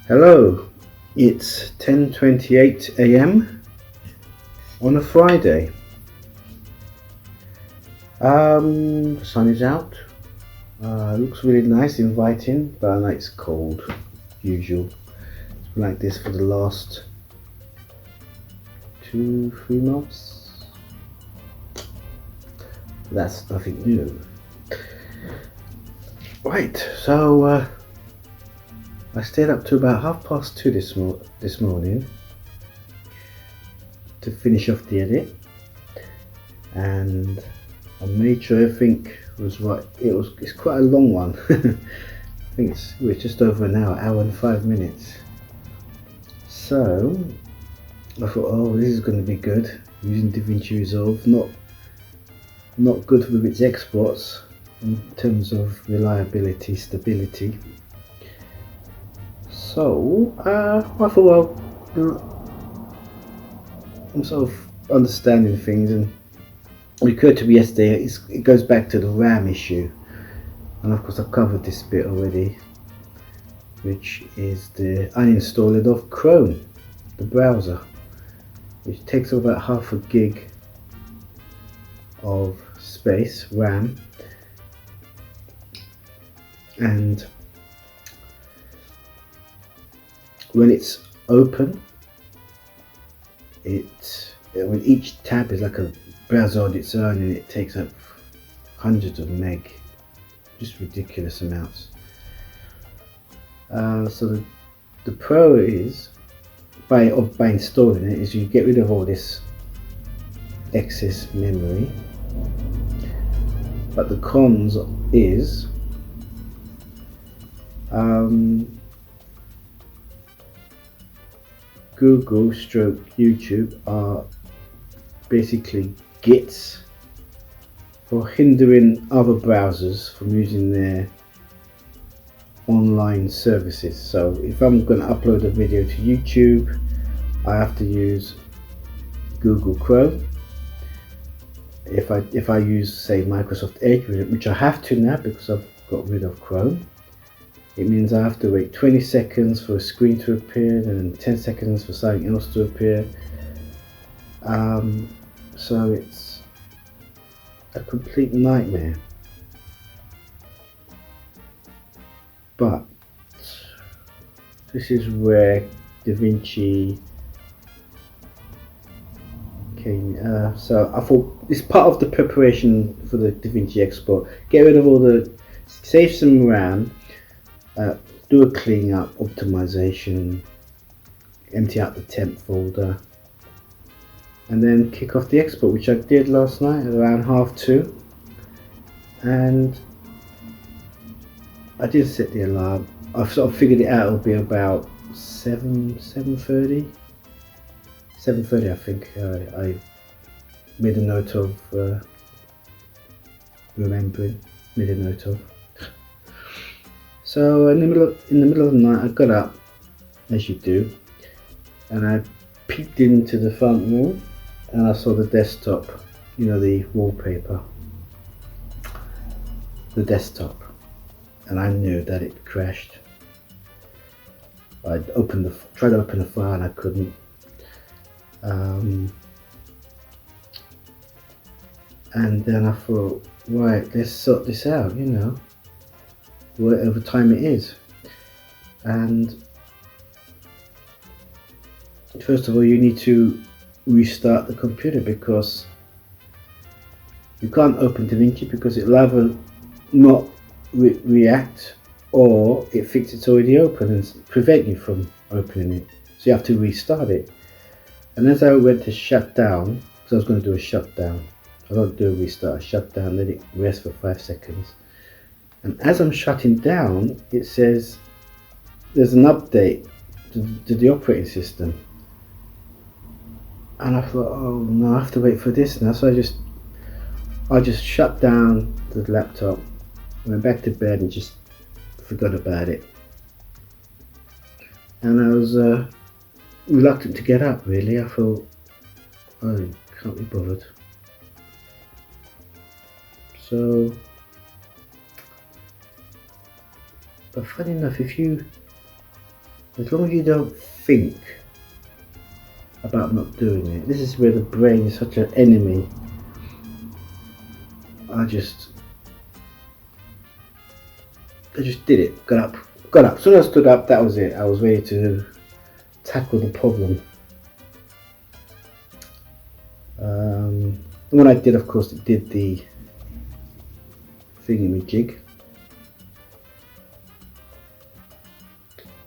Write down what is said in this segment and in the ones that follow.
Hello, it's 10:28 a.m. on a Friday. The sun is out. Looks really nice, inviting, but I know it's cold. Usual. It's been like this for the last 2-3 months. That's nothing new. Right, so I stayed up to about 2:30 this morning to finish off the edit, and I made sure everything was right. It's quite a long one. I think we're just over an hour and 5 minutes. So I thought, oh, this is going to be good. Using DaVinci Resolve, not good with its exports in terms of reliability, stability. So I thought, well, I'm sort of understanding things, and it occurred to me yesterday, it goes back to the RAM issue, and of course I've covered this bit already, which is the uninstalling of Chrome, the browser, which takes up about half a gig of space, RAM, and when it's open, when each tab is like a browser on its own, and it takes up hundreds of meg, just ridiculous amounts. So the pro is by installing it is you get rid of all this excess memory, but the cons is Google stroke YouTube are basically gits for hindering other browsers from using their online services. So if I'm going to upload a video to YouTube, I have to use Google Chrome. If I use, say, Microsoft Edge, which I have to now because I've got rid of Chrome, it means I have to wait 20 seconds for a screen to appear, and then 10 seconds for something else to appear. So it's a complete nightmare. But this is where DaVinci came. So I thought it's part of the preparation for the DaVinci export. Get rid of all save some RAM. Do a clean up, optimization, empty out the temp folder, and then kick off the export, which I did last night at around 2:30, and I did set the alarm. I've sort of figured it out. It'll be about 7:30 I think. I made a note of remembering, made a note of. So in the middle of the night, I got up, as you do, and I peeked into the front room, and I saw the desktop, the wallpaper, the desktop, and I knew that it crashed. I tried to open the file and I couldn't. And then I thought, right, let's sort this out, whatever time it is. And first of all, you need to restart the computer, because you can't open DaVinci because it'll either not react, or it thinks it's already open and prevent you from opening it. So you have to restart it. And as I went to shut down, because I was going to do a shutdown, I don't do a restart, a shutdown, let it rest for 5 seconds. And as I'm shutting down, it says there's an update to the operating system. And I thought, oh no, I have to wait for this now. So I just shut down the laptop, went back to bed and just forgot about it. And I was reluctant to get up, really. I thought, oh, can't be bothered. So, but funny enough, if you As long as you don't think about not doing it. This is where the brain is such an enemy. I just did it. Got up. As soon as I stood up, that was it. I was ready to tackle the problem. And when I did, of course, it did the thingamajig,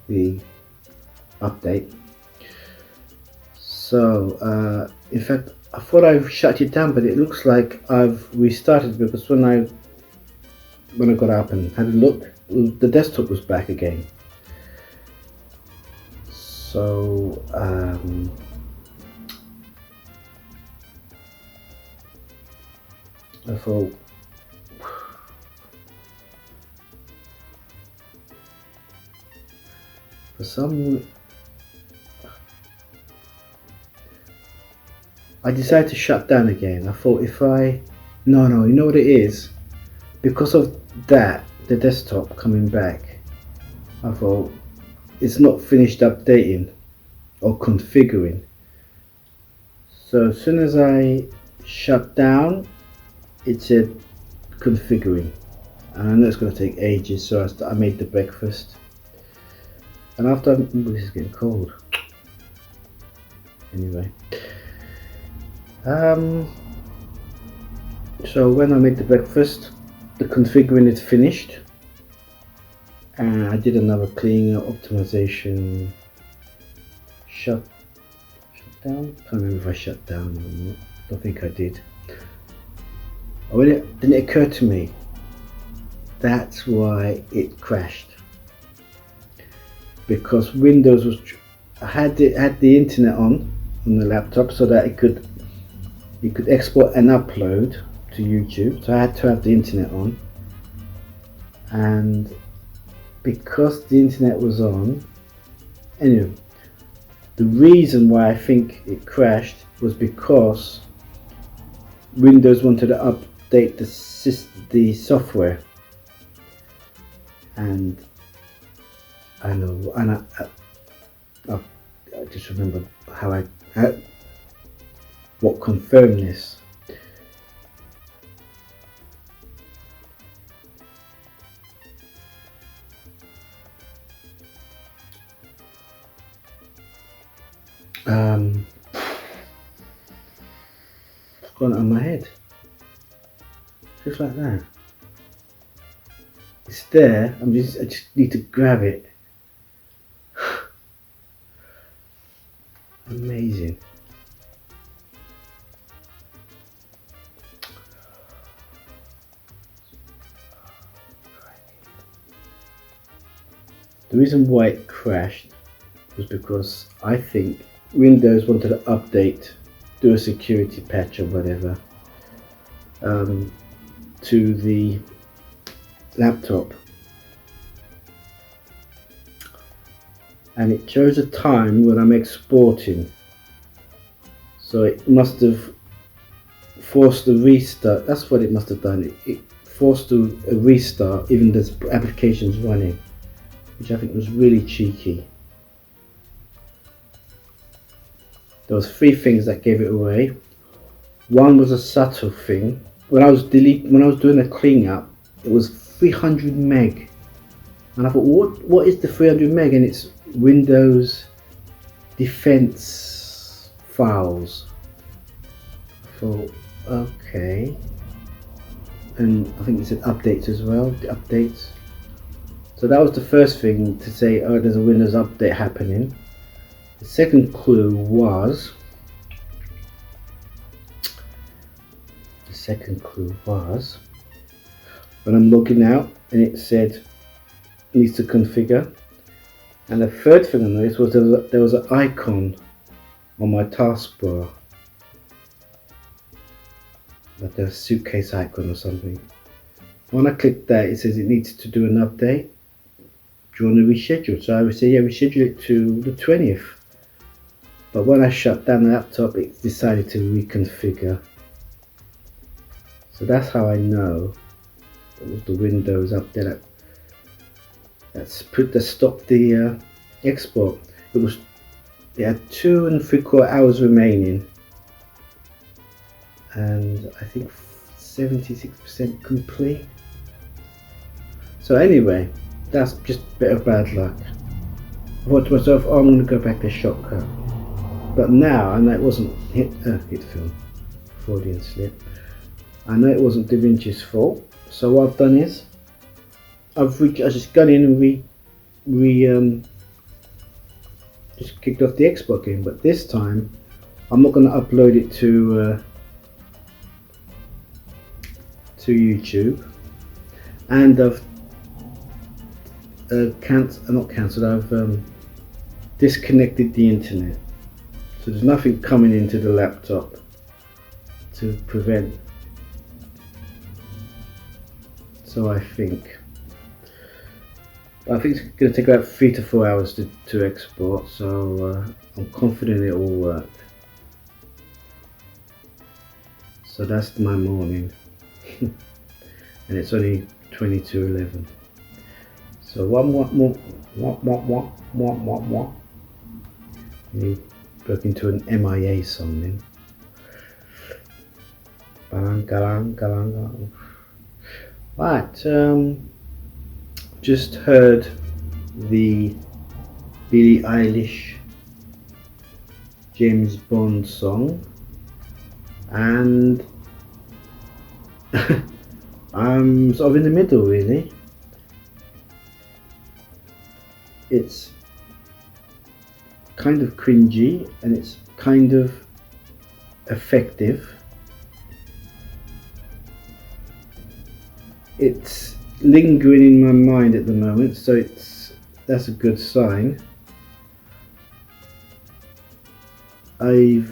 the update. So, in fact, I thought I've shut it down, but it looks like I've restarted, because when I got up and had a look, the desktop was back again. So I thought, for some, I decided to shut down again. I thought no, you know what it is? Because of that, the desktop coming back, I thought it's not finished updating or configuring. So as soon as I shut down, it said configuring, and I know it's going to take ages, so I made the breakfast, and after, this is getting cold anyway. So when I made the breakfast, the configuring is finished, and I did another cleaner, optimization, shut down. I can't remember if I shut down or not. I don't think I did. Oh, then it occurred to me, that's why it crashed, because Windows was, I had the internet on the laptop so that it could export and upload to YouTube, so I had to have the internet on, and because the internet was on, anyway, the reason why I think it crashed was because Windows wanted to update the software, and I know, and I just remember what confirmed this. It's gone on my head, just like that. It's there. I just need to grab it. Amazing. The reason why it crashed was because I think Windows wanted to update, do a security patch or whatever, to the laptop, and it chose a time when I'm exporting, so it must have forced the restart. That's what it must have done. It forced a restart even though the application's running, which I think was really cheeky. There was 3 things that gave it away. One was a subtle thing. When I was doing the cleanup, it was 300 meg, and I thought, what is the 300 meg? And it's Windows defense files. I thought, okay. And I think it said updates as well, the updates. So that was the first thing to say, oh, there's a Windows update happening. The second clue was, when I'm logging out and it said needs to configure. And the third thing I noticed was there was an icon on my taskbar, like a suitcase icon or something. When I clicked that, it says it needs to do an update. Do you want to reschedule? So I would say, yeah, reschedule it to the 20th. But when I shut down the laptop, it decided to reconfigure. So that's how I know it was the Windows update that stopped the export. It had 2 3/4 hours remaining, and I think 76% complete. So anyway, that's just a bit of bad luck. I thought to myself, oh, I'm going to go back to Shotcut, but now I know it wasn't hit film, Freudian slip. I know it wasn't DaVinci's fault. So what I've done is I've just gone in and just kicked off the export game, but this time I'm not going to upload it to YouTube, and I've I've disconnected the internet, so there's nothing coming into the laptop to prevent. So I think it's going to take about 3 to 4 hours to export, so I'm confident it will work. So that's my morning. And it's only 22:11. So what? You broke into an MIA song then. Right, just heard the Billie Eilish James Bond song, and I'm sort of in the middle really. It's kind of cringy and it's kind of effective. It's lingering in my mind at the moment, so that's a good sign. I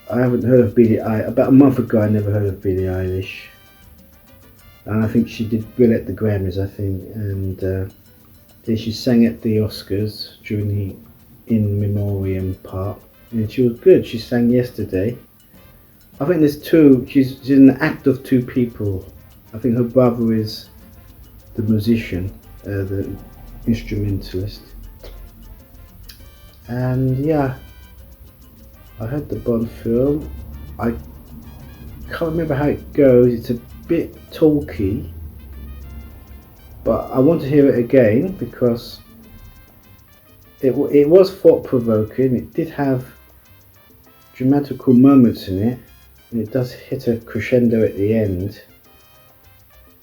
haven't heard of Billie Eilish. About a month ago I never heard of Billie Eilish, and I think she did well at the Grammys, I think, and then she sang at the Oscars during the In Memoriam part, and she was good. She sang yesterday. I think there's two, she's in an act of two people. I think her brother is the musician, the instrumentalist, and yeah, I heard the Bond film. I can't remember how it goes. It's a bit talky, but I want to hear it again because it was thought-provoking. It did have dramatical moments in it, and it does hit a crescendo at the end,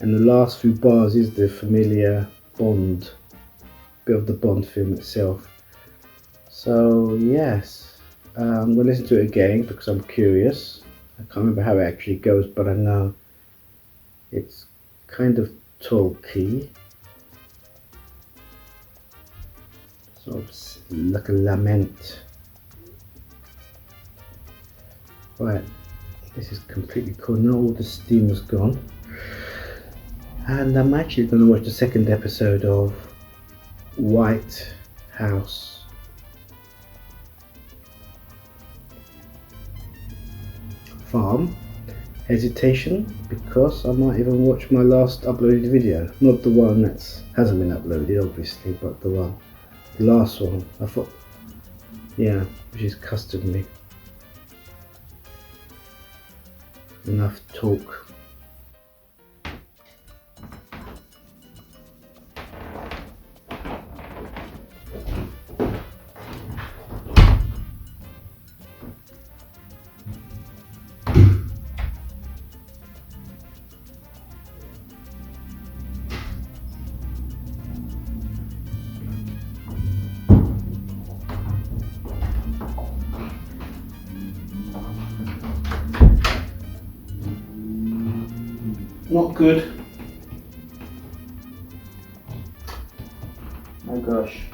and the last few bars is the familiar Bond bit of the Bond film itself. So yes, I'm going to listen to it again because I'm curious. I can't remember how it actually goes, but I know it's kind of talky, sort of like a lament. Right, this is completely cool. Now all the steam is gone, and I'm actually going to watch the second episode of White House. Farm. Hesitation because I might even watch my last uploaded video, not the one that hasn't been uploaded obviously, but the last one. I thought, yeah, which is customary. Enough talk. Not good. Oh gosh.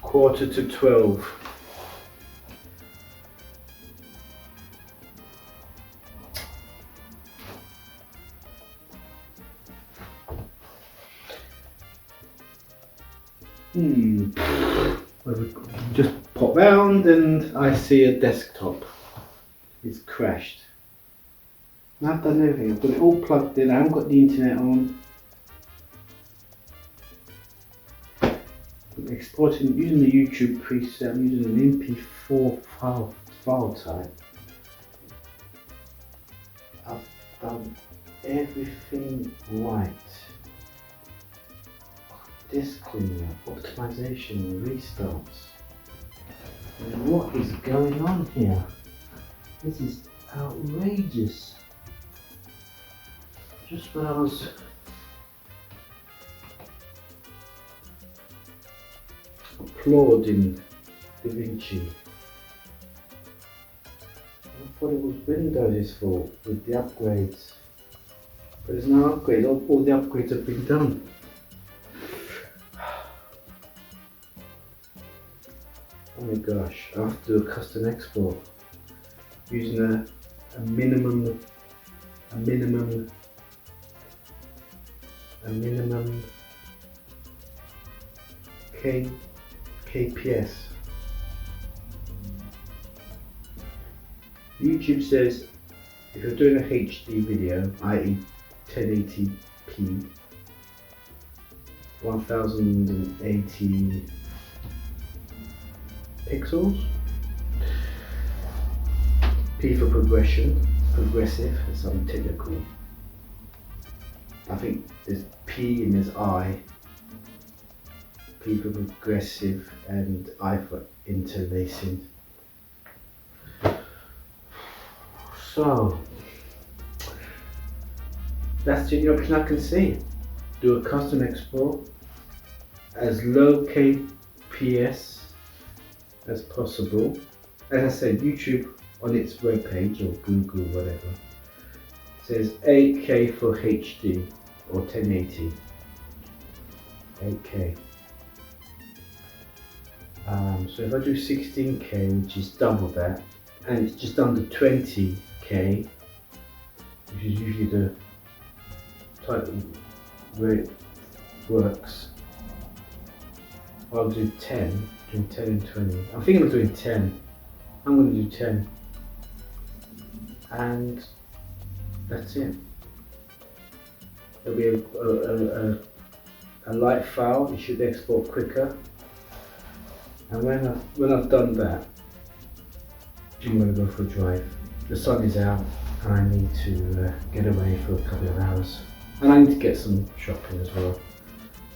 11:45. Just pop round and I see a desktop. It's crashed. I've done everything. I've got it all plugged in. I haven't got the internet on. I'm exporting using the YouTube preset. I'm using an MP4 file type. I've done everything right. Disk cleanup, optimization, restarts. And what is going on here? This is outrageous. Just when I was applauding DaVinci, I thought it was Windows' fault with the upgrades. But there's no upgrade, all the upgrades have been done. Oh my gosh, I have to do a custom export using a minimum KPS. YouTube says if you're doing a HD video, i.e. 1080p, 1080 pixels, P for progressive, that's something technical. I think there's P and there's I. P for progressive and I for interlacing. So that's the only option I can see. Do a custom export as low KPS as possible. As I said, YouTube on its webpage or Google, whatever, says 8K for HD or 1080. 8K. So if I do 16K, which is double that, and it's just under 20K, which is usually the type where it works, I'll do 10, between 10 and 20. I'm thinking of doing 10. I'm going to do 10. And that's it. There'll be a light file, it should export quicker. And when I've done that, I'm going to go for a drive. The sun is out and I need to get away for a couple of hours. And I need to get some shopping as well.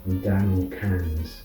I'm down on cans.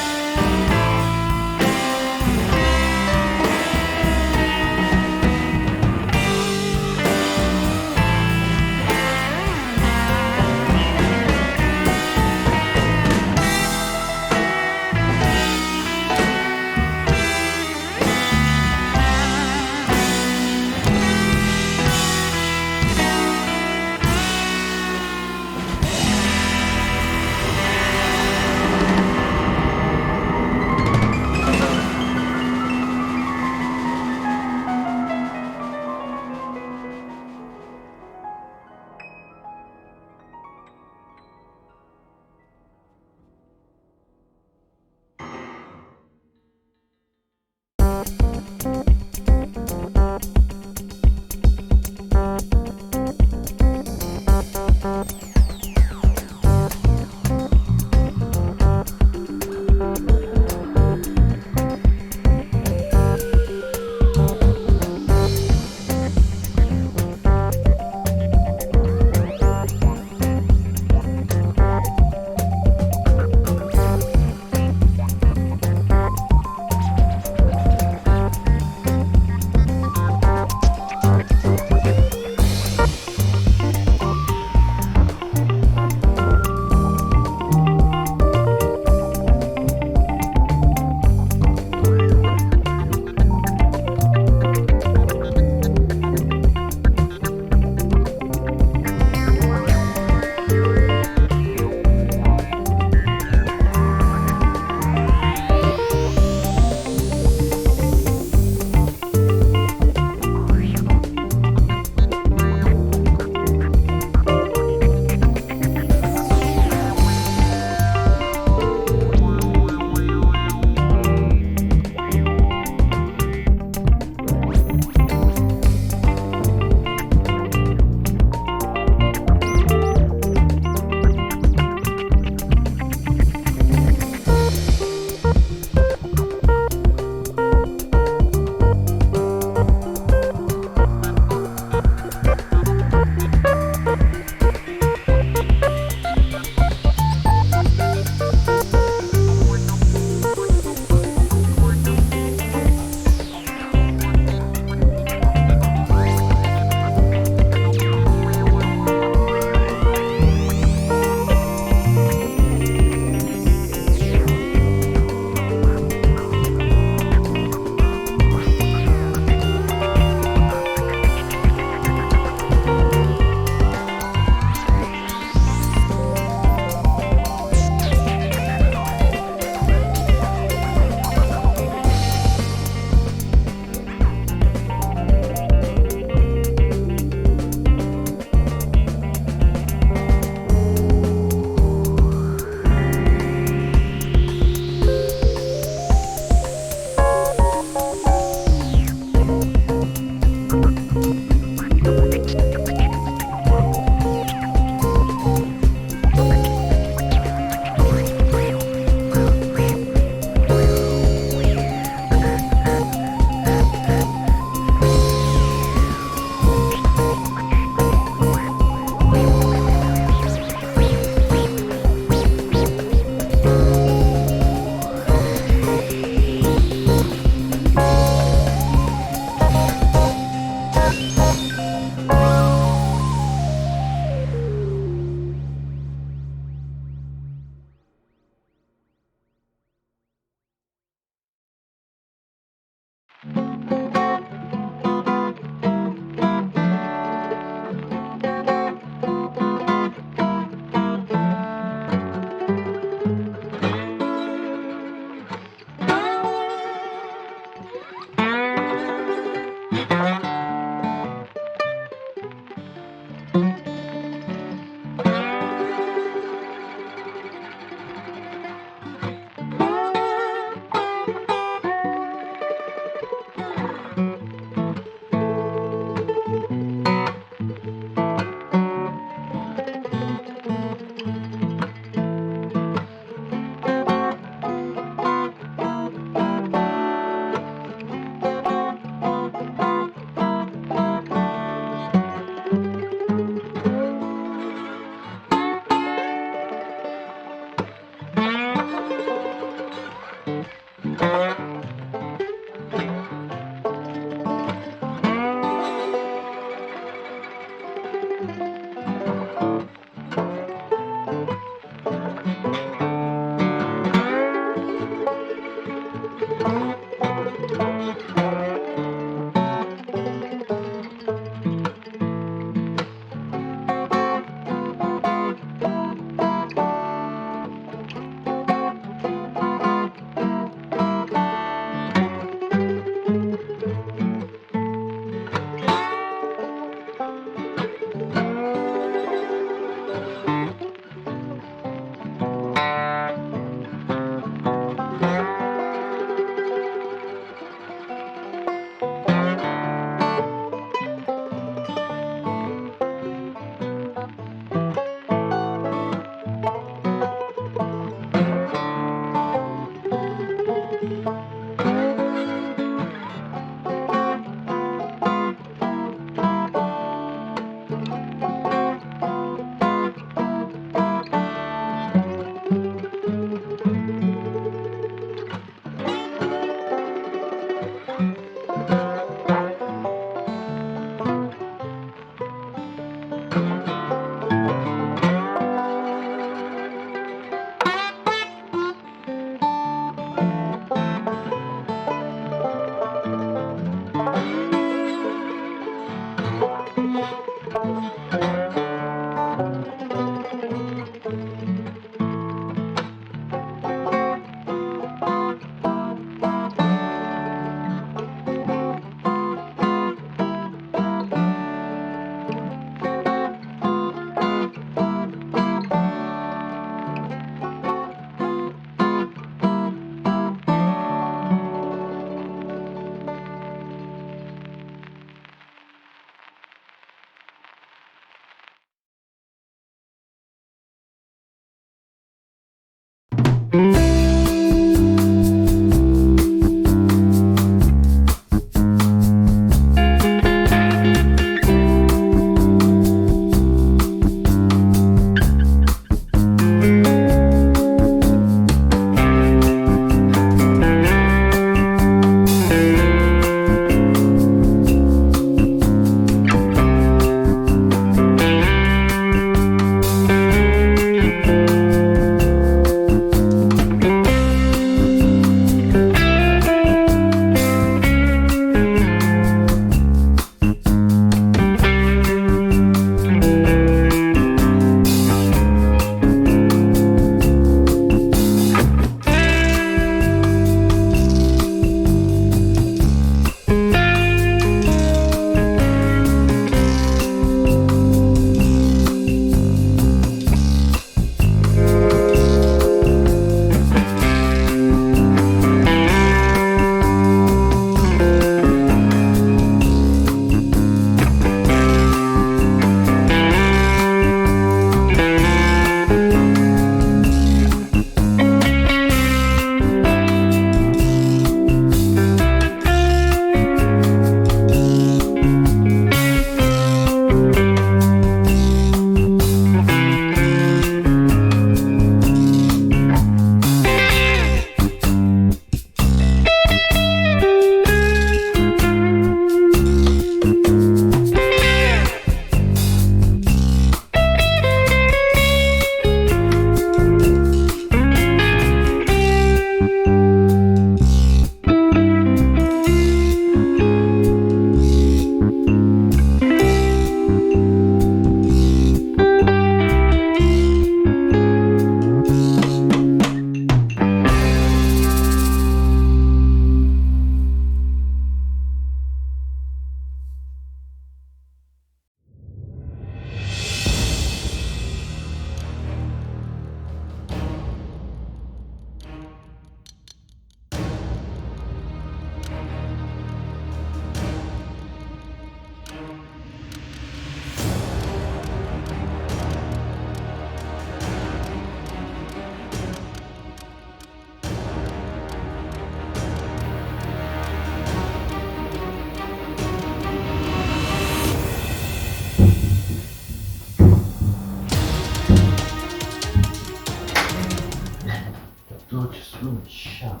door just won't shut.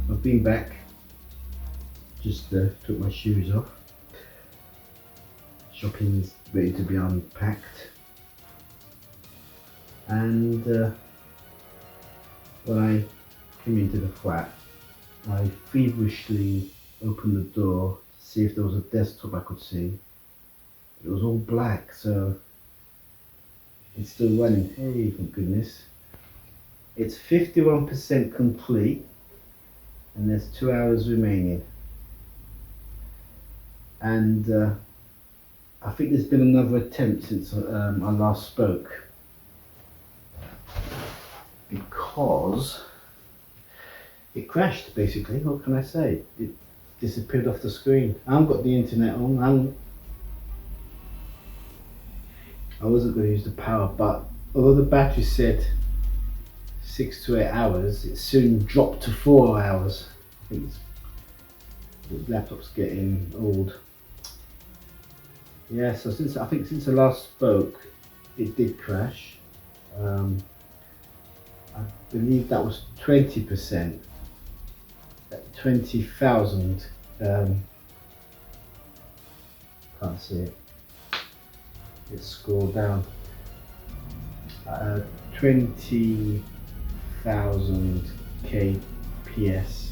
I've been back, just took my shoes off. Shopping's ready to be unpacked, and when I came into the flat, I feverishly opened the door to see if there was a desktop I could see. It was all black, so it's still running. Hey, thank goodness. It's 51% complete, and there's 2 hours remaining. And I think there's been another attempt since I last spoke, because it crashed basically. What can I say? It disappeared off the screen. I haven't got the internet on. I wasn't going to use the power, but although the battery said 6 to 8 hours, it soon dropped to 4 hours. I think the laptop's getting old. Yeah, so since I last spoke, it did crash. I believe that was 20%. 20,000. Can't see it. It's scrolled down. 20,000 kps,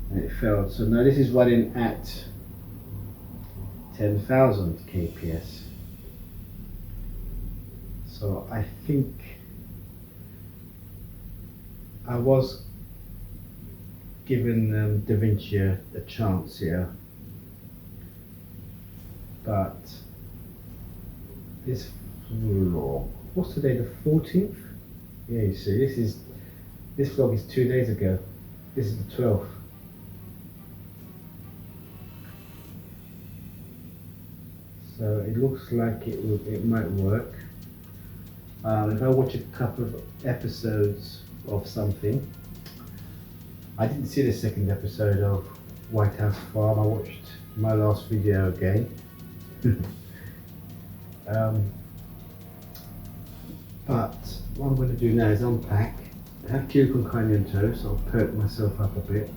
and it failed. So now this is running at 10,000 kps. So I think I was giving DaVinci a chance here, but this vlog, what's today, the 14th? Yeah, you see, this vlog is 2 days ago. This is the 12th. So it looks like it might work. If I watch a couple of episodes of something, I didn't see the second episode of White House Farm. I watched my last video again. But what I'm going to do now is unpack. I have chili con carne on toast, so I'll perk myself up a bit.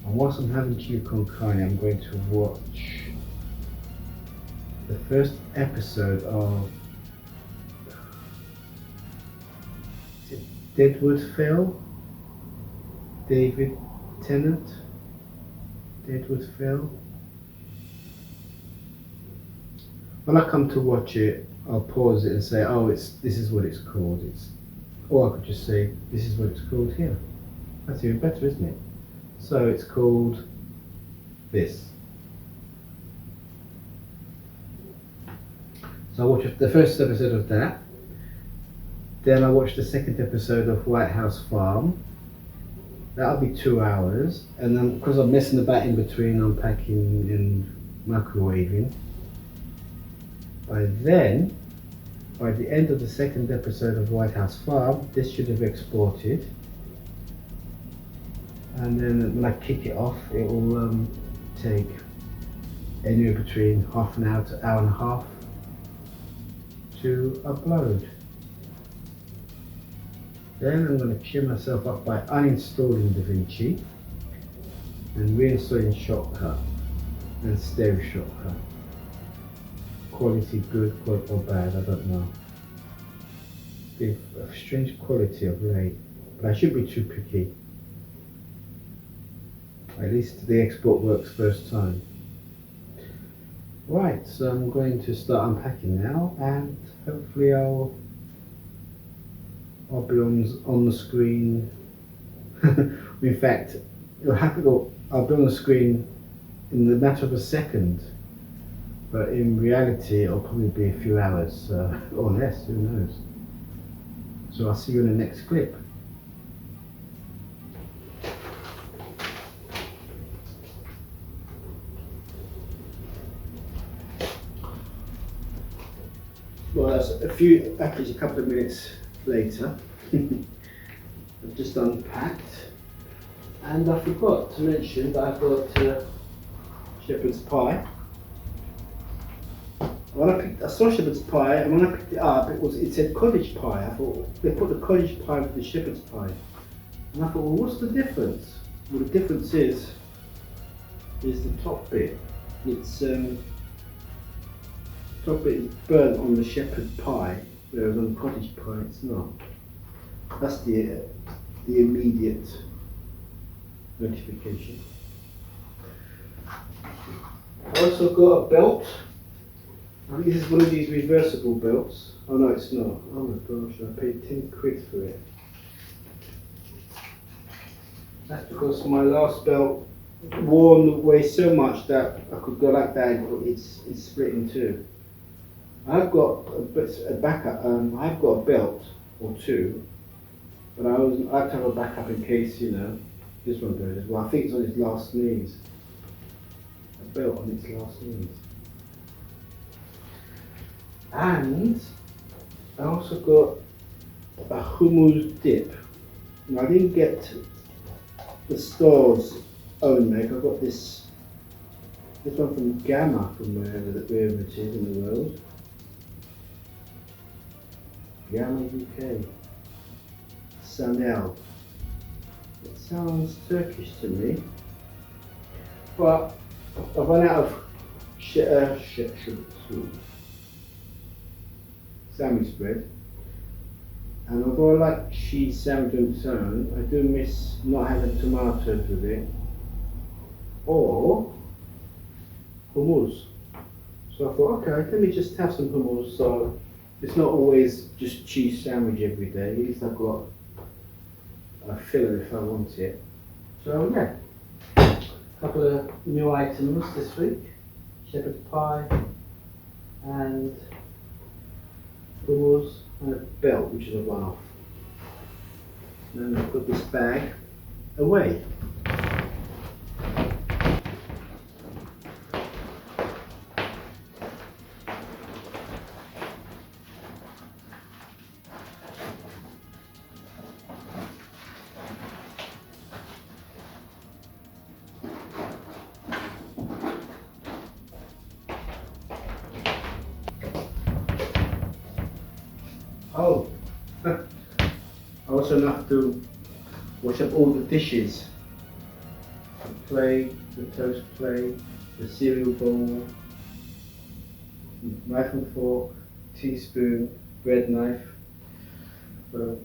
And whilst I'm having chili con carne, I'm going to watch the first episode of Deadwood Fell? David Tennant? Deadwood Fell? When I come to watch it, I'll pause it and say, oh, this is what it's called. Or I could just say, this is what it's called here. That's even better, isn't it? So it's called this. So I watched the first episode of that. Then I watched the second episode of White House Farm. That'll be 2 hours. And then, because I'm messing about in between unpacking and microwaving, by the end of the second episode of White House Farm, this should have exported. And then when I kick it off, it will take anywhere between half an hour to hour and a half to upload. Then I'm going to cheer myself up by uninstalling DaVinci and reinstalling Shotcut and Stereo Shotcut. Quality good, quality or bad, I don't know. Bit of strange quality of late, but I shouldn't be too picky. At least the export works first time. Right, so I'm going to start unpacking now, and hopefully I'll be on the screen. In fact, I'll be on the screen in the matter of a second, but in reality it'll probably be a few hours or less, who knows. So I'll see you in the next clip. Well, that's a couple of minutes later. I've just unpacked. And I forgot to mention that I've got shepherd's pie. I saw shepherd's pie, and when I picked it up, it said cottage pie. I thought they put the cottage pie with the shepherd's pie, and I thought, well, what's the difference? Well, the difference is the top bit. It's top bit is burnt on the shepherd's pie, whereas on cottage pie it's not. That's the immediate notification. I also got a belt. I think this is one of these reversible belts. Oh no, it's not. Oh my gosh, I paid 10 quid for it. That's because my last belt worn away so much that I could go like that, but it's split in two. I've got a backup. I've got a belt or two, but I like to have a backup in case, you know, this one goes as well. I think it's on its last knees. A belt on its last knees. And I also got a hummus dip. Now, I didn't get the store's own make. I got this one from Gamma, from wherever it is in the world. Gamma UK. Sanel. It sounds Turkish to me, but I run out of sandwich bread, and although I like cheese sandwich on its own, I do miss not having tomatoes with it, or hummus. So I thought, okay, let me just have some hummus, so it's not always just cheese sandwich every day. At least I've got a filler if I want it. So yeah, a couple of new items this week: shepherd's pie and hummus and a belt, which is a one-off. And then I put this bag away. Oh, I also have to wash up all the dishes. The plate, the toast plate, the cereal bowl, knife and fork, teaspoon, bread knife. So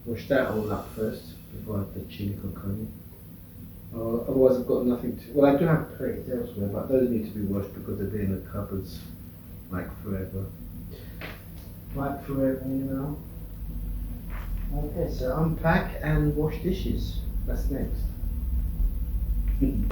wash that all up first before I have the chili cook on it. Otherwise I've got nothing to, well, I do have plates elsewhere, but those need to be washed because they've been in the cupboards like forever. Like forever, you know. Okay, so unpack and wash dishes. That's next. %.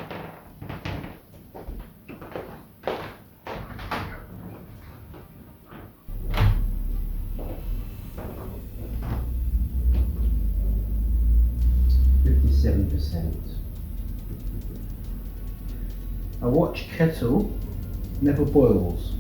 A watch kettle never boils.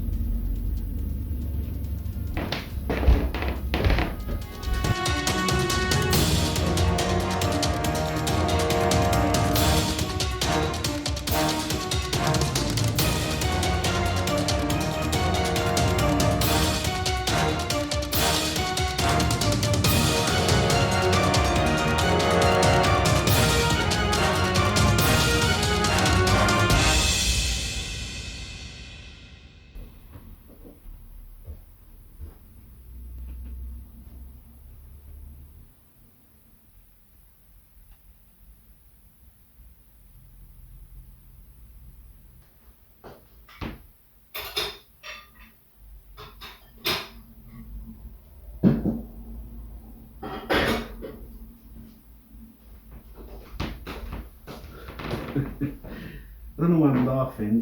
I don't know why I'm laughing.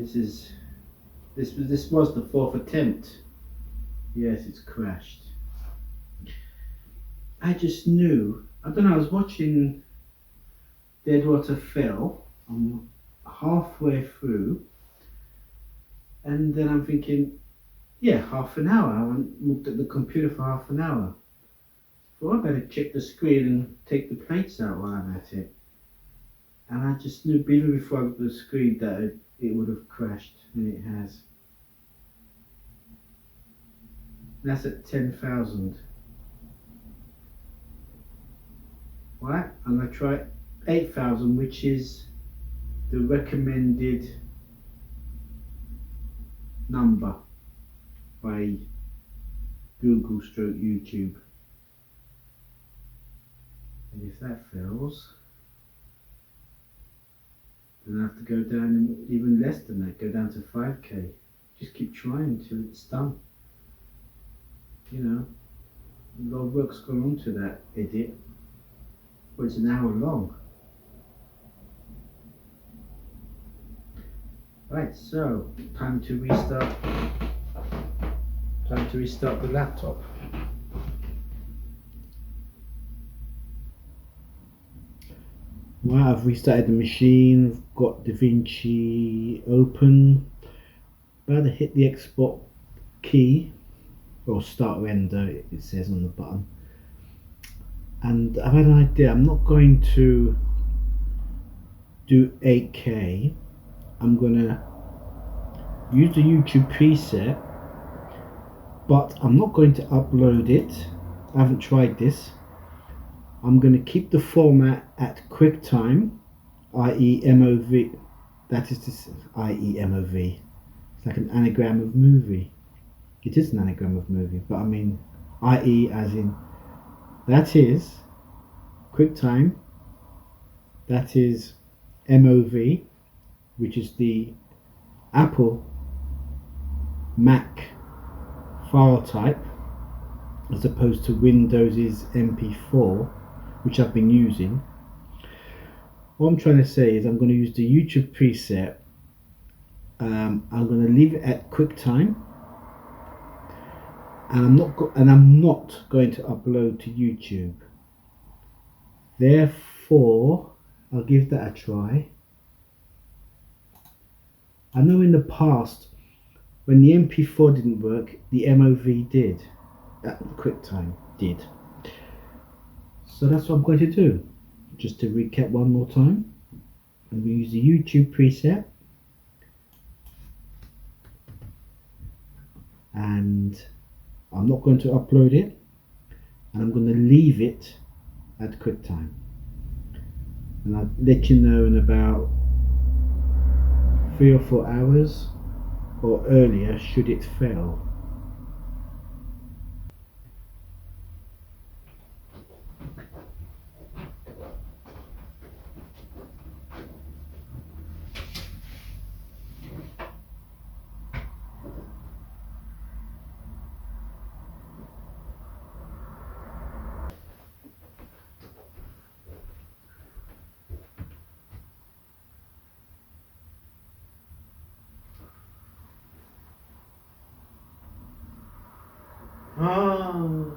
This was the 4th attempt. Yes, it's crashed. I just knew. I don't know. I was watching Deadwater Fell. I'm halfway through, and then I'm thinking, yeah, half an hour. I haven't looked at the computer for half an hour. So I better check the screen and take the plates out while I'm at it. And I just knew even before I got the screen that it would have crashed, and it has. That's at 10,000. Right, I'm going to try 8,000, which is the recommended number by Google stroke YouTube. And if that fails, then I have to go down even less than that, go down to 5k. Just keep trying until it's done. You know, a lot of work's gone on to that edit. Well, it's an hour long. Right, so time to restart the laptop. Well, I've restarted the machine, I've got DaVinci open, about to hit the export key, or start render it says on the button, and I've had an idea. I'm not going to do 8K, I'm going to use the YouTube preset, but I'm not going to upload it. I haven't tried this. I'm going to keep the format at QuickTime, i.e. MOV. That is this, i.e. MOV. It's like an anagram of movie. It is an anagram of movie, but I mean, i.e. as in, that is QuickTime, that is MOV, which is the Apple Mac file type, as opposed to Windows's MP4, which I've been using. What I'm trying to say is I'm going to use the YouTube preset. I'm going to leave it at QuickTime, and I'm not going to upload to YouTube. Therefore, I'll give that a try. I know in the past, when the MP4 didn't work, the MOV did. QuickTime did. So that's what I'm going to do. Just to recap one more time, I'm going to use the YouTube preset, and I'm not going to upload it, and I'm going to leave it at QuickTime, and I'll let you know in about 3 or 4 hours or earlier should it fail. Oh.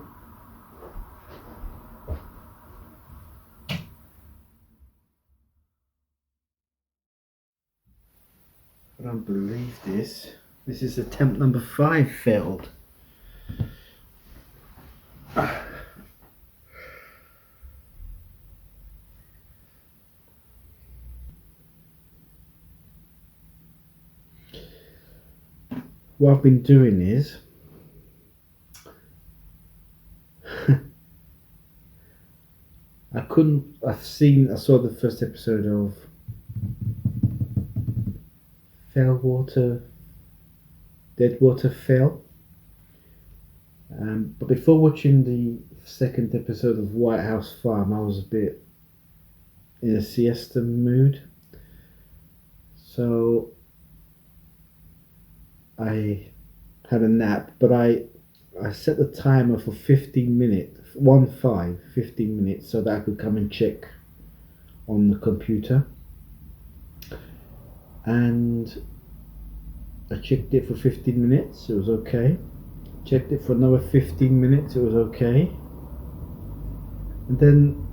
I don't believe this. This is attempt number 5 failed. What I've been doing is I saw the first episode of Deadwater Fell. But before watching the second episode of White House Farm, I was a bit in a siesta mood. So I had a nap, but I set the timer for 15 minutes, 15 minutes, so that I could come and check on the computer. And I checked it for 15 minutes, it was okay. Checked it for another 15 minutes, it was okay. And then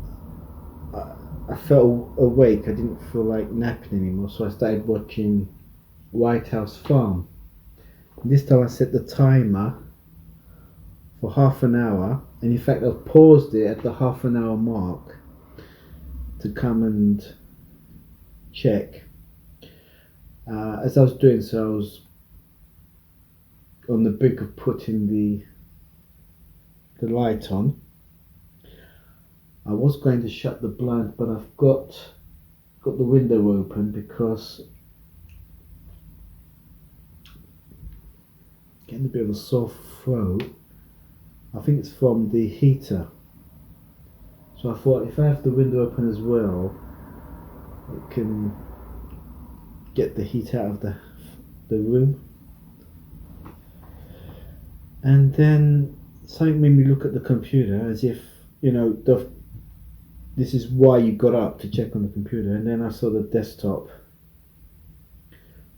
I felt awake, I didn't feel like napping anymore, so I started watching White House Farm. And this time I set the timer for half an hour, and in fact I paused it at the half an hour mark to come and check. As I was doing so, I was on the brink of putting the light on. I was going to shut the blind, but I've got the window open because getting a bit of a sore throat. I think it's from the heater. So I thought if I have the window open as well, it can get the heat out of the room. And then something made me look at the computer as if, you know, this is why you got up, to check on the computer. And then I saw the desktop.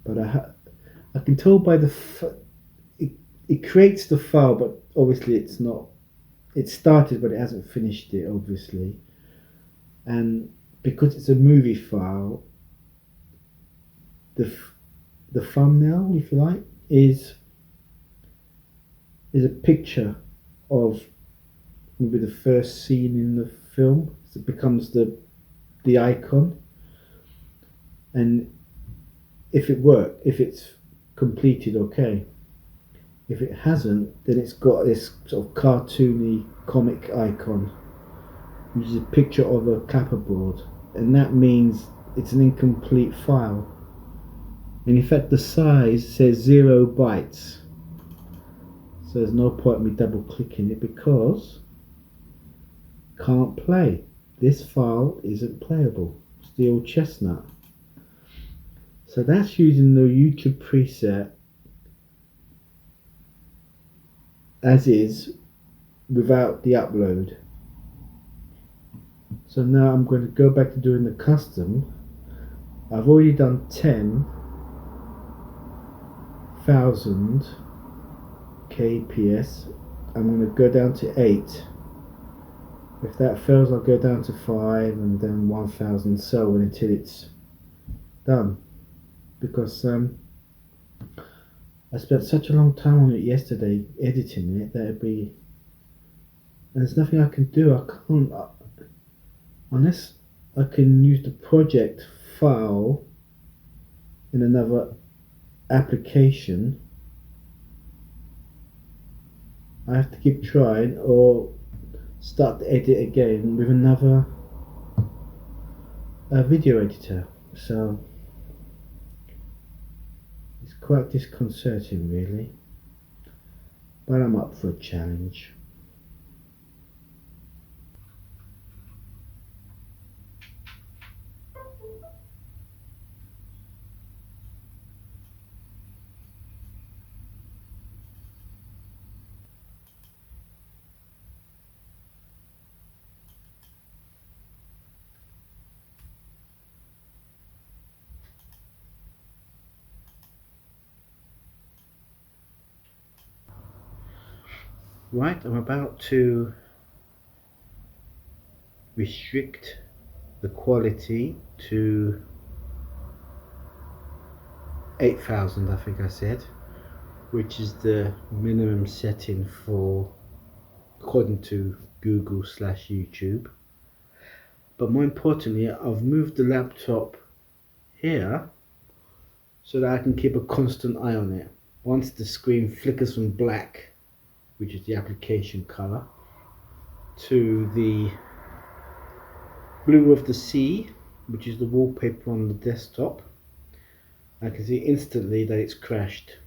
But I can tell by it creates the file, but obviously it's not. It started, but it hasn't finished it, obviously. And because it's a movie file, the thumbnail, if you like, is a picture of maybe the first scene in the film. So it becomes the icon. And if it's completed, okay. If it hasn't, then it's got this sort of cartoony comic icon, which is a picture of a clapperboard, and that means it's an incomplete file. And in fact, the size says 0 bytes, so there's no point in me double clicking it because can't play. This file isn't playable. It's the old chestnut. So that's using the YouTube preset as is without the upload. So now I'm going to go back to doing the custom. I've already done 10,000 kps. I'm going to go down to 8. If that fails, I'll go down to 5 and then 1,000, so on until it's done. Because I spent such a long time on it yesterday editing it that it'd be, and there's nothing I can do. I can't, unless I can use the project file in another application. I have to keep trying or start the edit again with another video editor. So it's quite disconcerting, really, but I'm up for a challenge. Right, I'm about to restrict the quality to 8,000, I think I said, which is the minimum setting for, according to Google/YouTube. But more importantly, I've moved the laptop here so that I can keep a constant eye on it. Once the screen flickers from black, which is the application color, to the blue of the sea, which is the wallpaper on the desktop, I can see instantly that it's crashed.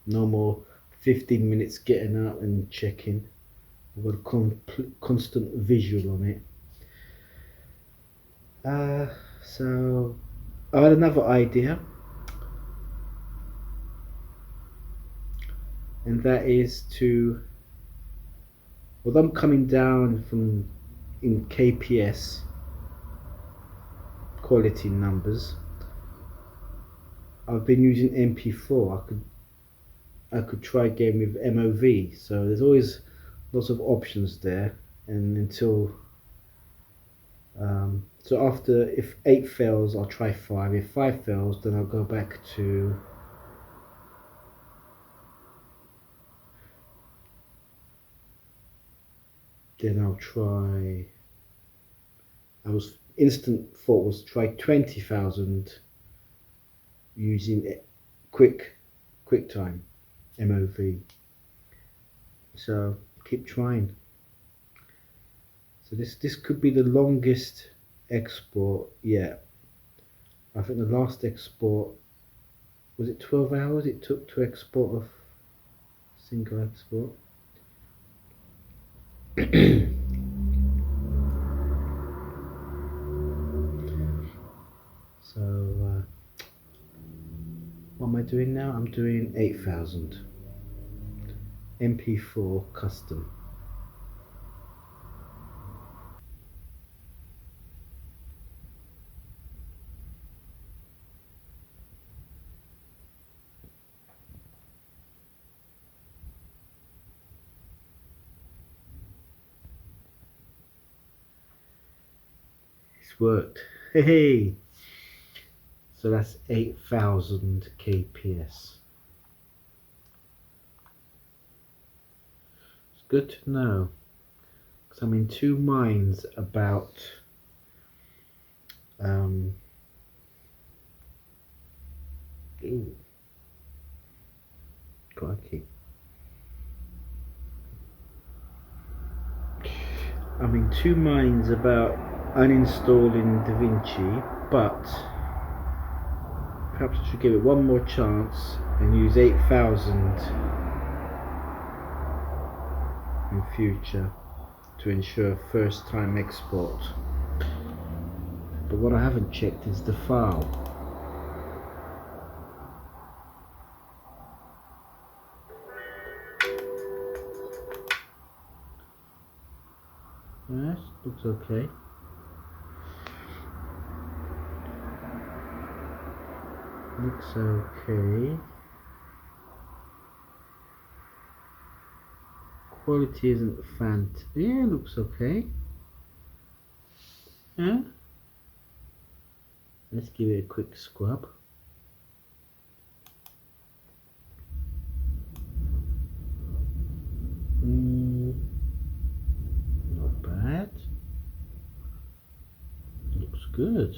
No more 15 minutes getting out and checking. I've got a constant visual on it. So I had another idea, and that is to, although I'm coming down from in kps quality numbers, I've been using MP4. I could try again with MOV. So there's always lots of options there, and until so after, if 8 fails, I'll try 5. If 5 fails, then I'll go back to I'll try. I was instant thought was try 20,000 using QuickTime MOV. So keep trying. So this could be the longest export yet. I think the last export, was it 12 hours it took to export a single export? So what am I doing now? I'm doing 8,000 MP4 custom. It's worked. Hey! So that's 8,000 kps. It's good to know, because I'm in two minds about ooh, crikey. I'm in two minds about uninstalling DaVinci, but perhaps I should give it one more chance and use 8,000 in future to ensure first time export. But what I haven't checked is the file. Yes, looks okay. Looks okay. Quality isn't yeah, looks okay. Yeah. Let's give it a quick scrub. Not bad. Looks good.